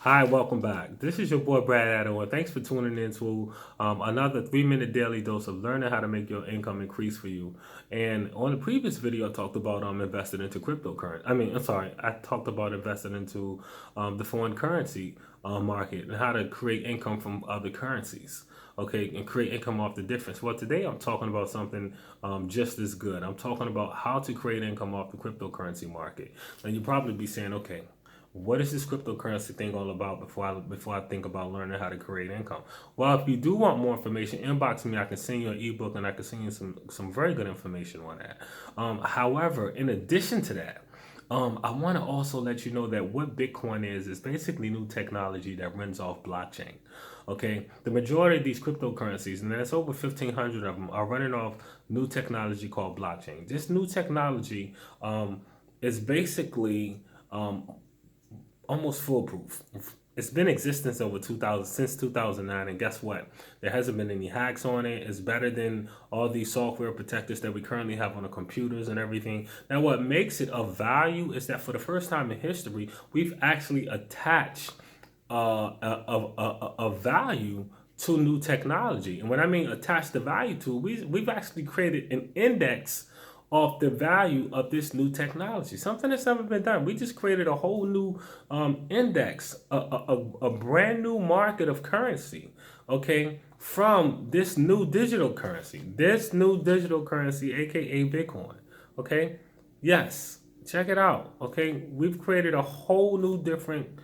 Hi, welcome back. This is your boy Brad Addo, and thanks for tuning in to another 3-minute daily dose of learning how to make your income increase for you. And on the previous video, I talked about investing into cryptocurrency. I talked about investing into the foreign currency market and how to create income from other currencies. Okay, and create income off the difference. Well, today I'm talking about something just as good. I'm talking about how to create income off the cryptocurrency market. And you'll probably be saying, okay, what is this cryptocurrency thing all about before I think about learning how to create income? Well, if you do want more information, inbox me. I can send you an ebook and I can send you some very good information on that. However, in addition to that, I want to also let you know that what Bitcoin is basically new technology that runs off blockchain. Okay, the majority of these cryptocurrencies, and there's over 1,500 of them, are running off new technology called blockchain. This new technology is basically almost foolproof. It's been in existence over 2000 since 2009, and guess what? There hasn't been any hacks on it. It's better than all these software protectors that we currently have on the computers and everything. Now, what makes it of value is that for the first time in history, we've actually attached a value to new technology. And when I mean attach the value to, we've actually created an index of the value of this new technology, something that's never been done. We just created a whole new index, a brand new market of currency, okay, from this new digital currency, aka Bitcoin, okay. Yes, check it out, okay. We've created a whole new different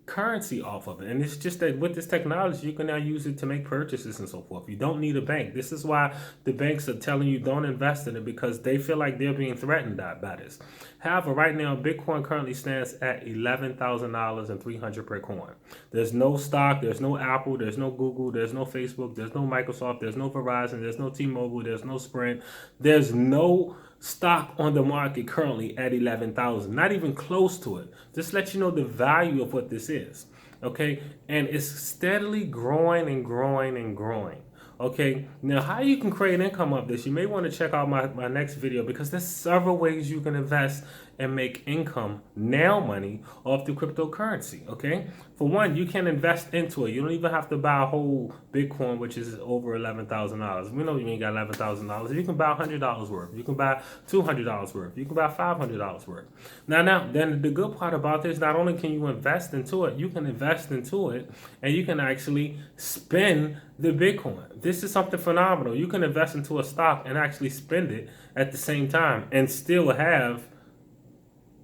currency off of it. And it's just that with this technology, you can now use it to make purchases and so forth. You don't need a bank. This is why the banks are telling you don't invest in it, because they feel like they're being threatened by this. However, right now, Bitcoin currently stands at $11,300 per coin. There's no stock, there's no Apple, there's no Google, there's no Facebook, there's no Microsoft, there's no Verizon, there's no T-Mobile, there's no Sprint, there's no stock on the market currently at 11,000, not even close to it. Just let you know the value of what this is, okay? And it's steadily growing and growing and growing. Okay, now how you can create income of this, you may want to check out my next video, because there's several ways you can invest and make income, now money, off the cryptocurrency, okay? For one, you can invest into it. You don't even have to buy a whole Bitcoin, which is over $11,000. We know you ain't got $11,000. You can buy $100 worth. You can buy $200 worth. You can buy $500 worth. Now, then the good part about this, not only can you invest into it, you can invest into it and you can actually spend the Bitcoin. This is something phenomenal. You can invest into a stock and actually spend it at the same time and still have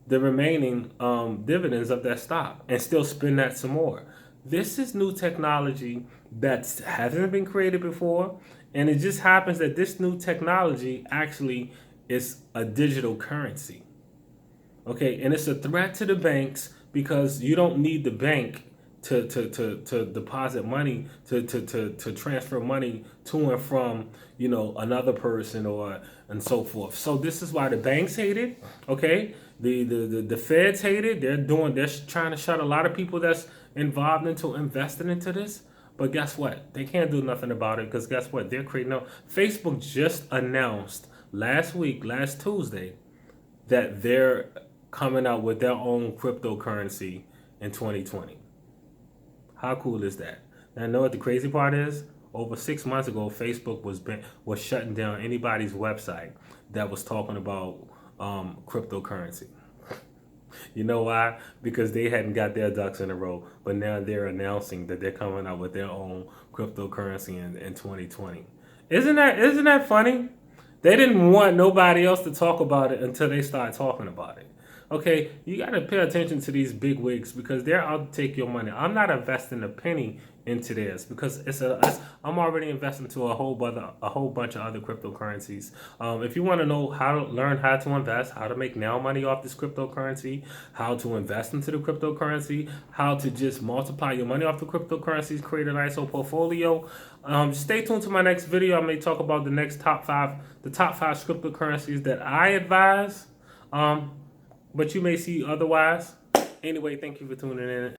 the remaining dividends of that stock and still spend that some more. This is new technology that hasn't been created before, and it just happens that this new technology actually is a digital currency. Okay, and it's a threat to the banks, because you don't need the bank to deposit money, to transfer money to and from, another person or and so forth. So this is why the banks hate it, okay? The feds hate it. They're trying to shut a lot of people that's involved into investing into this. But guess what? They can't do nothing about it, because guess what? They're creating no. Facebook just announced last Tuesday, that they're coming out with their own cryptocurrency in 2020. How cool is that? And I know what the crazy part is. Over 6 months ago, Facebook was shutting down anybody's website that was talking about cryptocurrency. You know why? Because they hadn't got their ducks in a row, but now they're announcing that they're coming out with their own cryptocurrency in 2020. Isn't that funny? They didn't want nobody else to talk about it until they start talking about it. Okay, you got to pay attention to these big wigs, because they're out to take your money. I'm not investing a penny into this, because I'm already investing to a whole bunch of other cryptocurrencies. If you want to know learn how to invest, how to make now money off this cryptocurrency, how to invest into the cryptocurrency, how to just multiply your money off the cryptocurrencies, create a nice little portfolio, stay tuned to my next video. I may talk about the top five cryptocurrencies that I advise. But you may see otherwise. Anyway, thank you for tuning in.